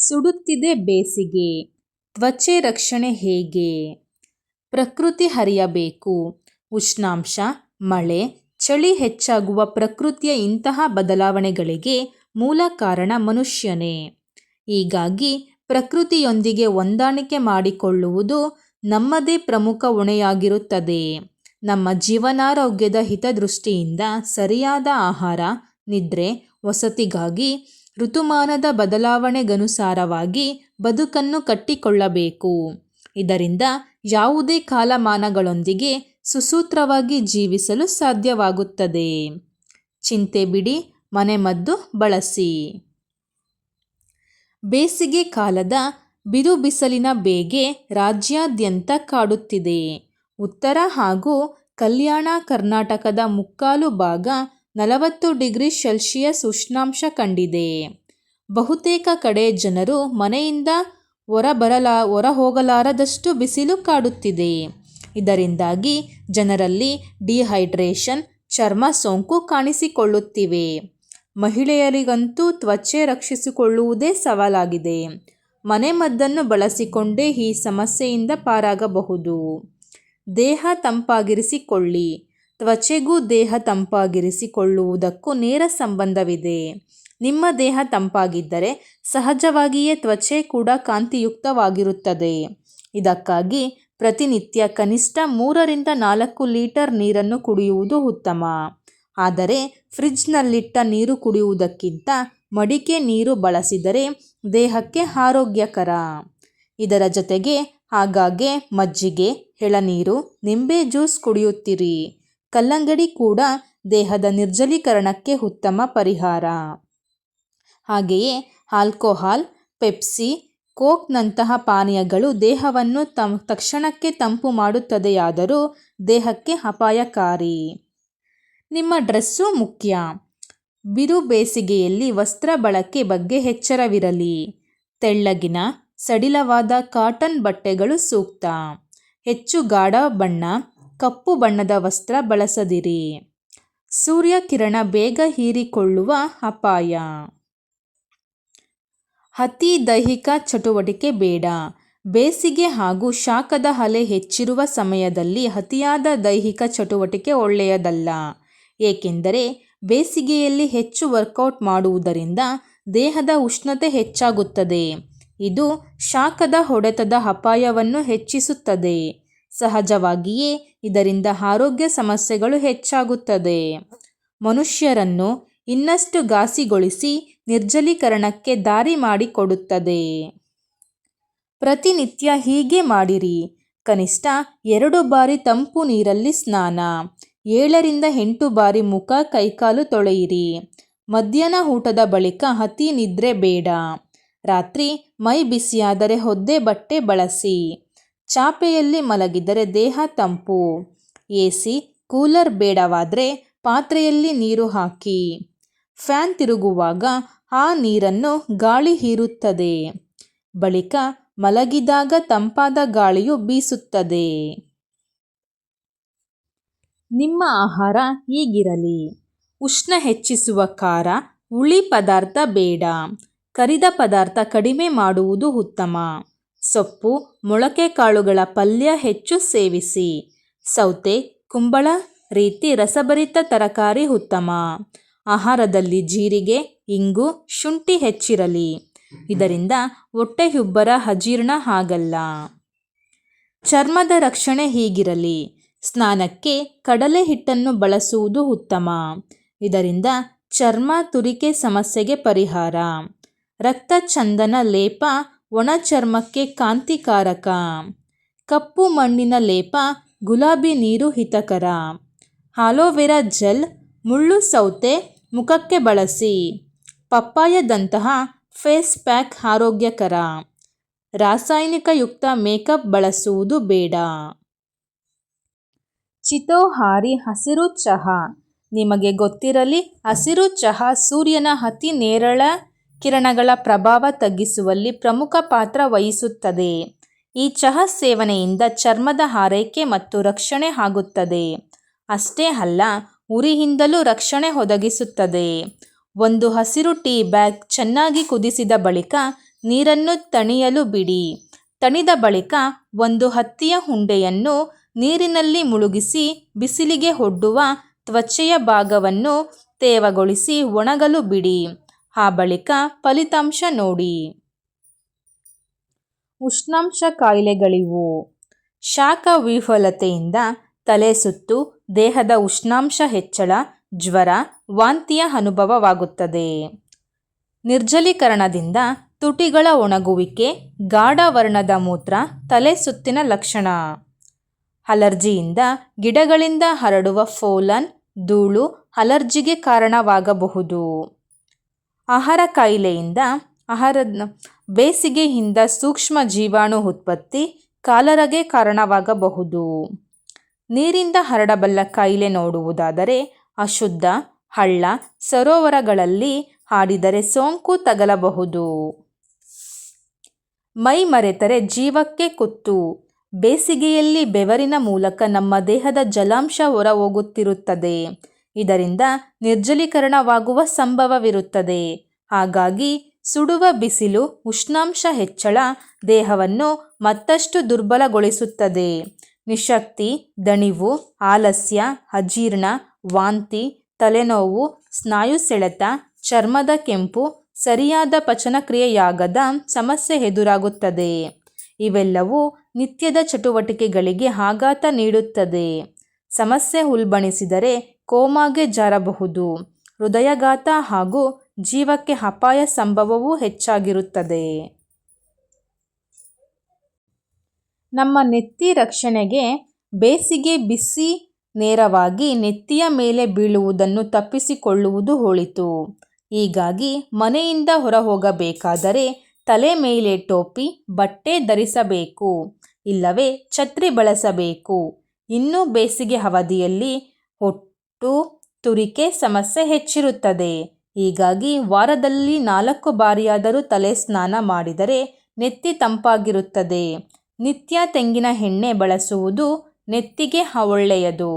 ಸುಡುತ್ತಿದೆ ಬೇಸಿಗೆ, ತ್ವಚೆ ರಕ್ಷಣೆ ಹೇಗೆ? ಪ್ರಕೃತಿ ಹರಿಯಬೇಕು. ಉಷ್ಣಾಂಶ, ಮಳೆ, ಚಳಿ ಹೆಚ್ಚಾಗುವ ಪ್ರಕೃತಿಯ ಇಂತಹ ಬದಲಾವಣೆಗಳಿಗೆ ಮೂಲ ಕಾರಣ ಮನುಷ್ಯನೇ. ಹೀಗಾಗಿ ಪ್ರಕೃತಿಯೊಂದಿಗೆ ಹೊಂದಾಣಿಕೆ ಮಾಡಿಕೊಳ್ಳುವುದು ನಮ್ಮದೇ ಪ್ರಮುಖ ಹೊಣೆಯಾಗಿರುತ್ತದೆ. ನಮ್ಮ ಜೀವನಾರೋಗ್ಯದ ಹಿತದೃಷ್ಟಿಯಿಂದ ಸರಿಯಾದ ಆಹಾರ, ನಿದ್ರೆ, ವಸತಿಗಾಗಿ ಋತುಮಾನದ ಬದಲಾವಣೆಗನುಸಾರವಾಗಿ ಬದುಕನ್ನು ಕಟ್ಟಿಕೊಳ್ಳಬೇಕು. ಇದರಿಂದ ಯಾವುದೇ ಕಾಲಮಾನಗಳೊಂದಿಗೆ ಸುಸೂತ್ರವಾಗಿ ಜೀವಿಸಲು ಸಾಧ್ಯವಾಗುತ್ತದೆ. ಚಿಂತೆ ಬಿಡಿ, ಮನೆಮದ್ದು ಬಳಸಿ. ಬೇಸಿಗೆ ಕಾಲದ ಬಿರುಬಿಸಿಲಿನ ಬೇಗೆ ರಾಜ್ಯಾದ್ಯಂತ ಕಾಡುತ್ತಿದೆ. ಉತ್ತರ ಹಾಗೂ ಕಲ್ಯಾಣ ಕರ್ನಾಟಕದ ಮುಕ್ಕಾಲು ಭಾಗ 40°C ಉಷ್ಣಾಂಶ ಕಂಡಿದೆ. ಬಹುತೇಕ ಕಡೆ ಜನರು ಮನೆಯಿಂದ ಹೊರಹೋಗಲಾರದಷ್ಟು ಬಿಸಿಲು ಕಾಡುತ್ತಿದೆ. ಇದರಿಂದಾಗಿ ಜನರಲ್ಲಿ ಡಿಹೈಡ್ರೇಷನ್, ಚರ್ಮ ಸೋಂಕು ಕಾಣಿಸಿಕೊಳ್ಳುತ್ತಿವೆ. ಮಹಿಳೆಯರಿಗಂತೂ ತ್ವಚೆ ರಕ್ಷಿಸಿಕೊಳ್ಳುವುದೇ ಸವಾಲಾಗಿದೆ. ಮನೆಮದ್ದನ್ನು ಬಳಸಿಕೊಂಡೇ ಈ ಸಮಸ್ಯೆಯಿಂದ ಪಾರಾಗಬಹುದು. ದೇಹ ತಂಪಾಗಿರಿಸಿಕೊಳ್ಳಿ. ತ್ವಚೆಗೂ ದೇಹ ತಂಪಾಗಿರಿಸಿಕೊಳ್ಳುವುದಕ್ಕೂ ನೇರ ಸಂಬಂಧವಿದೆ. ನಿಮ್ಮ ದೇಹ ತಂಪಾಗಿದ್ದರೆ ಸಹಜವಾಗಿಯೇ ತ್ವಚೆ ಕೂಡ ಕಾಂತಿಯುಕ್ತವಾಗಿರುತ್ತದೆ. ಇದಕ್ಕಾಗಿ ಪ್ರತಿನಿತ್ಯ ಕನಿಷ್ಠ 3-4 ಲೀಟರ್ ನೀರನ್ನು ಕುಡಿಯುವುದು ಉತ್ತಮ. ಆದರೆ ಫ್ರಿಜ್ನಲ್ಲಿಟ್ಟ ನೀರು ಕುಡಿಯುವುದಕ್ಕಿಂತ ಮಡಿಕೆ ನೀರು ಬಳಸಿದರೆ ದೇಹಕ್ಕೆ ಆರೋಗ್ಯಕರ. ಇದರ ಜೊತೆಗೆ ಆಗಾಗ್ಗೆ ಮಜ್ಜಿಗೆ, ಎಳನೀರು, ನಿಂಬೆ ಜ್ಯೂಸ್ ಕುಡಿಯುತ್ತಿರಿ. ಕಲ್ಲಂಗಡಿ ಕೂಡ ದೇಹದ ನಿರ್ಜಲೀಕರಣಕ್ಕೆ ಉತ್ತಮ ಪರಿಹಾರ. ಹಾಗೆಯೇ ಆಲ್ಕೋಹಾಲ್, ಪೆಪ್ಸಿ, ಕೋಕ್ನಂತಹ ಪಾನೀಯಗಳು ದೇಹವನ್ನು ತಕ್ಷಣಕ್ಕೆ ತಂಪು ಮಾಡುತ್ತದೆಯಾದರೂ ದೇಹಕ್ಕೆ ಅಪಾಯಕಾರಿ. ನಿಮ್ಮ ಡ್ರೆಸ್ಸು ಮುಖ್ಯ. ಬಿರು ಬೇಸಿಗೆಯಲ್ಲಿ ವಸ್ತ್ರ ಬಳಕೆ ಬಗ್ಗೆ ಎಚ್ಚರವಿರಲಿ. ತೆಳ್ಳಗಿನ, ಸಡಿಲವಾದ ಕಾಟನ್ ಬಟ್ಟೆಗಳು ಸೂಕ್ತ. ಹೆಚ್ಚು ಗಾಢ ಬಣ್ಣ, ಕಪ್ಪು ಬಣ್ಣದ ವಸ್ತ್ರ ಬಳಸದಿರಿ. ಸೂರ್ಯಕಿರಣ ಬೇಗ ಹೀರಿಕೊಳ್ಳುವ ಅಪಾಯ. ಅತಿ ದೈಹಿಕ ಚಟುವಟಿಕೆ ಬೇಡ. ಬೇಸಿಗೆ ಹಾಗೂ ಶಾಖದ ಅಲೆ ಹೆಚ್ಚಿರುವ ಸಮಯದಲ್ಲಿ ಅತಿಯಾದ ದೈಹಿಕ ಚಟುವಟಿಕೆ ಒಳ್ಳೆಯದಲ್ಲ. ಏಕೆಂದರೆ ಬೇಸಿಗೆಯಲ್ಲಿ ಹೆಚ್ಚು ವರ್ಕೌಟ್ ಮಾಡುವುದರಿಂದ ದೇಹದ ಉಷ್ಣತೆ ಹೆಚ್ಚಾಗುತ್ತದೆ. ಇದು ಶಾಖದ ಹೊಡೆತದ ಅಪಾಯವನ್ನು ಹೆಚ್ಚಿಸುತ್ತದೆ. ಸಹಜವಾಗಿಯೇ ಇದರಿಂದ ಆರೋಗ್ಯ ಸಮಸ್ಯೆಗಳು ಹೆಚ್ಚಾಗುತ್ತದೆ. ಮನುಷ್ಯರನ್ನು ಇನ್ನಷ್ಟು ಘಾಸಿಗೊಳಿಸಿ ನಿರ್ಜಲೀಕರಣಕ್ಕೆ ದಾರಿ ಮಾಡಿಕೊಡುತ್ತದೆ. ಪ್ರತಿನಿತ್ಯ ಹೀಗೆ ಮಾಡಿರಿ. ಕನಿಷ್ಠ 2 ಬಾರಿ ತಂಪು ನೀರಲ್ಲಿ ಸ್ನಾನ, 7-8 ಬಾರಿ ಮುಖ, ಕೈಕಾಲು ತೊಳೆಯಿರಿ. ಮಧ್ಯಾಹ್ನ ಊಟದ ಬಳಿಕ ಅತಿ ನಿದ್ರೆ ಬೇಡ. ರಾತ್ರಿ ಮೈ ಬಿಸಿಯಾದರೆ ಒದ್ದೆ ಬಟ್ಟೆ ಬಳಸಿ. ಚಾಪೆಯಲ್ಲಿ ಮಲಗಿದರೆ ದೇಹ ತಂಪು. ಎಸಿ, ಕೂಲರ್ ಬೇಡವಾದರೆ ಪಾತ್ರೆಯಲ್ಲಿ ನೀರು ಹಾಕಿ. ಫ್ಯಾನ್ ತಿರುಗುವಾಗ ಆ ನೀರನ್ನು ಗಾಳಿ ಹೀರುತ್ತದೆ. ಬಳಿಕ ಮಲಗಿದಾಗ ತಂಪಾದ ಗಾಳಿಯು ಬೀಸುತ್ತದೆ. ನಿಮ್ಮ ಆಹಾರ ಹೀಗಿರಲಿ. ಉಷ್ಣ ಹೆಚ್ಚಿಸುವ ಖಾರ, ಹುಳಿ ಪದಾರ್ಥ ಬೇಡ. ಕರಿದ ಪದಾರ್ಥ ಕಡಿಮೆ ಮಾಡುವುದು ಉತ್ತಮ. ಸೊಪ್ಪು, ಮೊಳಕೆ ಕಾಳುಗಳ ಪಲ್ಯ ಹೆಚ್ಚು ಸೇವಿಸಿ. ಸೌತೆ, ಕುಂಬಳ ರೀತಿ ರಸಭರಿತ ತರಕಾರಿ ಉತ್ತಮ. ಆಹಾರದಲ್ಲಿ ಜೀರಿಗೆ, ಇಂಗು, ಶುಂಠಿ ಹೆಚ್ಚಿರಲಿ. ಇದರಿಂದ ಹೊಟ್ಟೆಯುಬ್ಬರ, ಅಜೀರ್ಣ ಆಗಲ್ಲ. ಚರ್ಮದ ರಕ್ಷಣೆ ಹೀಗಿರಲಿ. ಸ್ನಾನಕ್ಕೆ ಕಡಲೆ ಹಿಟ್ಟನ್ನು ಬಳಸುವುದು ಉತ್ತಮ. ಇದರಿಂದ ಚರ್ಮ ತುರಿಕೆ ಸಮಸ್ಯೆಗೆ ಪರಿಹಾರ. ರಕ್ತ ಚಂದನ ಲೇಪ ಒಣ ಚರ್ಮಕ್ಕೆ ಕಾಂತಿಕಾರಕ. ಕಪ್ಪು ಮಣ್ಣಿನ ಲೇಪ, ಗುಲಾಬಿ ನೀರು ಹಿತಕರ. ಆಲೋವೆರಾ ಜೆಲ್, ಮುಳ್ಳು ಸೌತೆ ಮುಖಕ್ಕೆ ಬಳಸಿ. ಪಪ್ಪಾಯದಂತಹ ಫೇಸ್ ಪ್ಯಾಕ್ ಆರೋಗ್ಯಕರ. ರಾಸಾಯನಿಕಯುಕ್ತ ಮೇಕಪ್ ಬಳಸುವುದು ಬೇಡ. ಚಿತೋಹಾರಿ ಹಸಿರು ಚಹಾ. ನಿಮಗೆ ಗೊತ್ತಿರಲಿ, ಹಸಿರು ಚಹಾ ಸೂರ್ಯನ ಅತಿ ನೇರಳ ಕಿರಣಗಳ ಪ್ರಭಾವ ತಗ್ಗಿಸುವಲ್ಲಿ ಪ್ರಮುಖ ಪಾತ್ರ ವಹಿಸುತ್ತದೆ. ಈ ಚಹಾ ಸೇವನೆಯಿಂದ ಚರ್ಮದ ಆರೈಕೆ ಮತ್ತು ರಕ್ಷಣೆ ಆಗುತ್ತದೆ. ಅಷ್ಟೇ ಅಲ್ಲ, ಉರಿಯಿಂದಲೂ ರಕ್ಷಣೆ ಒದಗಿಸುತ್ತದೆ. ಒಂದು ಹಸಿರು ಟೀ ಬ್ಯಾಗ್ ಚೆನ್ನಾಗಿ ಕುದಿಸಿದ ಬಳಿಕ ನೀರನ್ನು ತಣಿಯಲು ಬಿಡಿ. ತಣಿದ ಬಳಿಕ ಒಂದು ಹತ್ತಿಯ ಉಂಡೆಯನ್ನು ನೀರಿನಲ್ಲಿ ಮುಳುಗಿಸಿ ಬಿಸಿಲಿಗೆ ಒಡ್ಡುವ ತ್ವಚೆಯ ಭಾಗವನ್ನು ತೇವಗೊಳಿಸಿ ಒಣಗಲು ಬಿಡಿ. ಆ ಬಳಿಕ ಫಲಿತಾಂಶ ನೋಡಿ. ಉಷ್ಣಾಂಶ ಕಾಯಿಲೆಗಳಿವು. ಶಾಖ ವಿಫಲತೆಯಿಂದ ತಲೆ ಸುತ್ತು, ದೇಹದ ಉಷ್ಣಾಂಶ ಹೆಚ್ಚಳ, ಜ್ವರ, ವಾಂತಿಯ ಅನುಭವವಾಗುತ್ತದೆ. ನಿರ್ಜಲೀಕರಣದಿಂದ ತುಟಿಗಳ ಒಣಗುವಿಕೆ, ಗಾಢ ವರ್ಣದ ಮೂತ್ರ, ತಲೆ ಸುತ್ತಿನ ಲಕ್ಷಣ. ಅಲರ್ಜಿಯಿಂದ ಗಿಡಗಳಿಂದ ಹರಡುವ ಪೋಲನ್, ಧೂಳು ಅಲರ್ಜಿಗೆ ಕಾರಣವಾಗಬಹುದು. ಆಹಾರ ಕಾಯಿಲೆಯಿಂದ ಬೇಸಿಗೆಯಿಂದ ಸೂಕ್ಷ್ಮ ಜೀವಾಣು ಉತ್ಪತ್ತಿ, ಕಾಲರಗೆ ಕಾರಣವಾಗಬಹುದು. ನೀರಿಂದ ಹರಡಬಲ್ಲ ಕಾಯಿಲೆ ನೋಡುವುದಾದರೆ ಅಶುದ್ಧ, ಹಳ್ಳ, ಸರೋವರಗಳಲ್ಲಿ ಆಡಿದರೆ ಸೋಂಕು ತಗಲಬಹುದು. ಮೈ ಮರೆತರೆ ಜೀವಕ್ಕೆ ಕುತ್ತು. ಬೇಸಿಗೆಯಲ್ಲಿ ಬೆವರಿನ ಮೂಲಕ ನಮ್ಮ ದೇಹದ ಜಲಾಂಶ ಹೊರ ಹೋಗುತ್ತಿರುತ್ತದೆ. ಇದರಿಂದ ನಿರ್ಜಲೀಕರಣವಾಗುವ ಸಂಭವವಿರುತ್ತದೆ. ಹಾಗಾಗಿ ಸುಡುವ ಬಿಸಿಲು, ಉಷ್ಣಾಂಶ ಹೆಚ್ಚಳ ದೇಹವನ್ನು ಮತ್ತಷ್ಟು ದುರ್ಬಲಗೊಳಿಸುತ್ತದೆ. ನಿಶಕ್ತಿ, ದಣಿವು, ಆಲಸ್ಯ, ಅಜೀರ್ಣ, ವಾಂತಿ, ತಲೆನೋವು, ಸ್ನಾಯು ಸೆಳೆತ, ಚರ್ಮದ ಕೆಂಪು, ಸರಿಯಾದ ಪಚನಕ್ರಿಯೆಯಾಗದ ಸಮಸ್ಯೆ ಎದುರಾಗುತ್ತದೆ. ಇವೆಲ್ಲವೂ ನಿತ್ಯದ ಚಟುವಟಿಕೆಗಳಿಗೆ ಆಘಾತ ನೀಡುತ್ತದೆ. ಸಮಸ್ಯೆ ಉಲ್ಬಣಿಸಿದರೆ ಕೋಮಾಗೆ ಜಾರಬಹುದು. ಹೃದಯಾಘಾತ ಹಾಗೂ ಜೀವಕ್ಕೆ ಅಪಾಯ ಸಂಭವವೂ ಹೆಚ್ಚಾಗಿರುತ್ತದೆ. ನಮ್ಮ ನೆತ್ತಿ ರಕ್ಷಣೆಗೆ ಬೇಸಿಗೆ ಬಿಸಿ ನೇರವಾಗಿ ನೆತ್ತಿಯ ಮೇಲೆ ಬೀಳುವುದನ್ನು ತಪ್ಪಿಸಿಕೊಳ್ಳುವುದು ಒಳಿತು. ಹೀಗಾಗಿ ಮನೆಯಿಂದ ಹೊರ ಹೋಗಬೇಕಾದರೆ ತಲೆ ಮೇಲೆ ಟೋಪಿ, ಬಟ್ಟೆ ಧರಿಸಬೇಕು. ಇಲ್ಲವೇ ಛತ್ರಿ ಬಳಸಬೇಕು. ಇನ್ನು ಬೇಸಿಗೆ ಅವಧಿಯಲ್ಲಿ ಹೊಟ್ಟು, ತುರಿಕೆ ಸಮಸ್ಯೆ ಹೆಚ್ಚಿರುತ್ತದೆ. ಹೀಗಾಗಿ ವಾರದಲ್ಲಿ 4 ಬಾರಿಯಾದರೂ ತಲೆ ಸ್ನಾನ ಮಾಡಿದರೆ ನೆತ್ತಿ ತಂಪಾಗಿರುತ್ತದೆ. ನಿತ್ಯ ತೆಂಗಿನ ಎಣ್ಣೆ ಬಳಸುವುದು ನೆತ್ತಿಗೆ ಒಳ್ಳೆಯದು.